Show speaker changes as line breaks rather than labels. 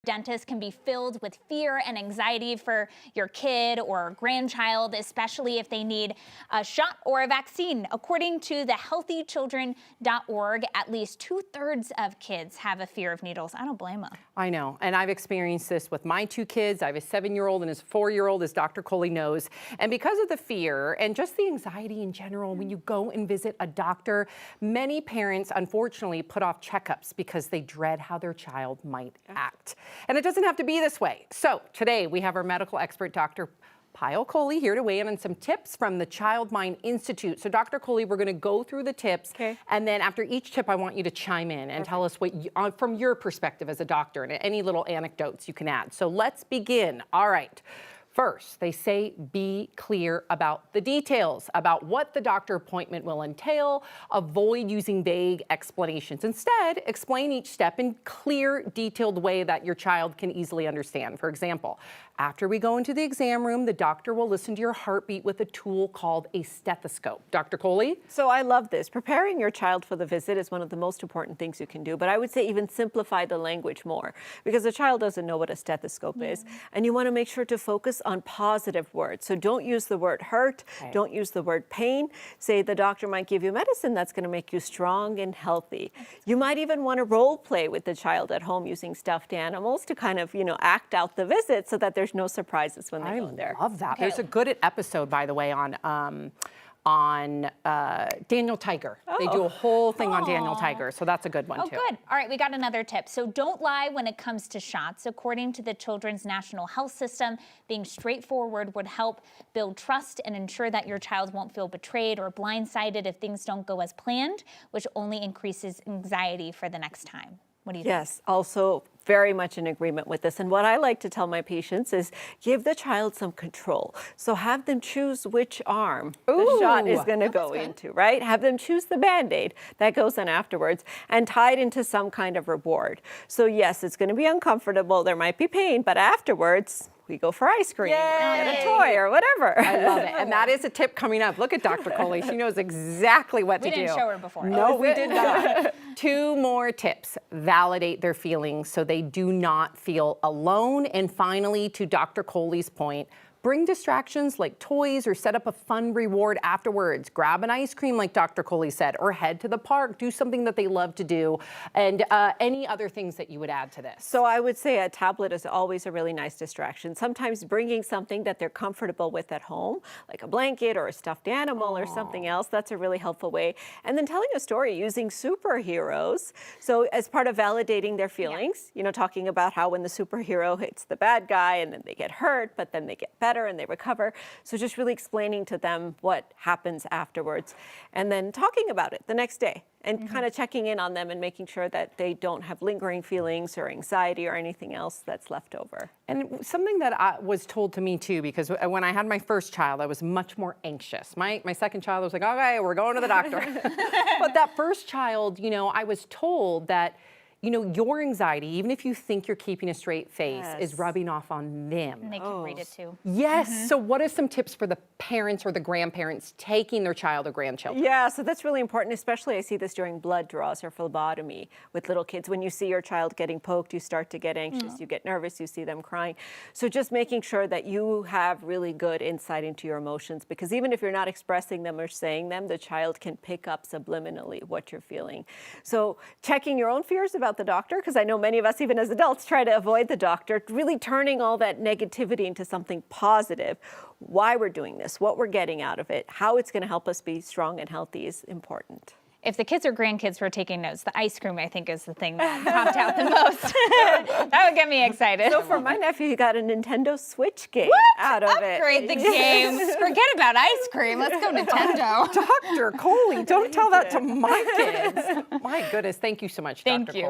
Dentist can be filled with fear and anxiety for your kid or grandchild, especially if they need a shot or a vaccine. According to the healthychildren.org, at least 2/3 of kids have a fear of needles. I don't blame them.
I know, and I've experienced this with my 2 kids. I have a 7-year-old and a 4-year-old, as Dr. Coley knows. And because of the fear and just the anxiety in general, when you go and visit a doctor, many parents unfortunately put off checkups because they dread how their child might act. And it doesn't have to be this way. So today we have our medical expert, Dr. Payal Kohli, here to weigh in on some tips from the Child Mind Institute. So Dr. Kohli, we're going to go through the tips, and then after each tip, I want you to chime in and tell us what from your perspective as a doctor, and any little anecdotes you can add. So let's begin. All right. First, they say be clear about the details, about what the doctor appointment will entail. Avoid using vague explanations. Instead, explain each step in clear, detailed way that your child can easily understand. For example, after we go into the exam room, the doctor will listen to your heartbeat with a tool called a stethoscope. Dr. Kohli?
So I love this. Preparing your child for the visit is one of the most important things you can do, but I would say even simplify the language more, because the child doesn't know what a stethoscope is, and you want to make sure to focus on positive words. So don't use the word hurt, don't use the word pain. Say the doctor might give you medicine that's going to make you strong and healthy. You might even want to role play with the child at home using stuffed animals to kind of, act out the visit so that there's no surprises when they go in there.
I love that. Okay. There's a good episode, by the way, on Daniel Tiger. They do a whole thing on Daniel Tiger, so that's a good one too.
Oh, good. All right, we got another tip. So don't lie when it comes to shots. According to the Children's National Health System, being straightforward would help build trust and ensure that your child won't feel betrayed or blindsided if things don't go as planned, which only increases anxiety for the next time. What do you think?
Yes, also very much in agreement with this. And what I like to tell my patients is give the child some control. So have them choose which arm the shot is going to go into, right? Have them choose the Band-Aid that goes on afterwards and tie it into some kind of reward. So yes, it's going to be uncomfortable. There might be pain, but afterwards, we go for ice cream, or get a toy, or whatever.
I love it. And that is a tip coming up. Look at Dr. Kohli. She knows exactly what to do.
We didn't show her before.
No, we did not. 2 more tips. Validate their feelings so they do not feel alone. And finally, to Dr. Kohli's point, bring distractions like toys or set up a fun reward afterwards. Grab an ice cream like Dr. Kohli said, or head to the park, do something that they love to do, and any other things that you would add to this.
So I would say a tablet is always a really nice distraction. Sometimes bringing something that they're comfortable with at home, like a blanket or a stuffed animal or something else, that's a really helpful way. And then telling a story using superheroes. So as part of validating their feelings, talking about how when the superhero hits the bad guy and then they get hurt, but then they get better and they recover. So just really explaining to them what happens afterwards, and then talking about it the next day and kind of checking in on them and making sure that they don't have lingering feelings or anxiety or anything else that's left over.
And something that was told to me too, because when I had my first child, I was much more anxious. My second child was like, okay, we're going to the doctor. But that first child, I was told that your anxiety, even if you think you're keeping a straight face, is rubbing off on them.
And they can read it too.
Yes. So what are some tips for the parents or the grandparents taking their child or grandchildren?
Yeah, so that's really important, especially I see this during blood draws or phlebotomy with little kids. When you see your child getting poked, you start to get anxious, you get nervous, you see them crying. So just making sure that you have really good insight into your emotions, because even if you're not expressing them or saying them, the child can pick up subliminally what you're feeling. So checking your own fears about the doctor, because I know many of us, even as adults, try to avoid the doctor, really turning all that negativity into something positive. Why we're doing this, what we're getting out of it, how it's going to help us be strong and healthy is important.
If the kids or grandkids were taking notes, the ice cream, I think, is the thing that popped out the most. That would get me excited.
So for my nephew, he got a Nintendo Switch game out of it.
Upgrade the games. Forget about ice cream. Let's go Nintendo.
Dr. Kohli, don't tell that to my kids. My goodness, thank you so much, Dr. Kohli.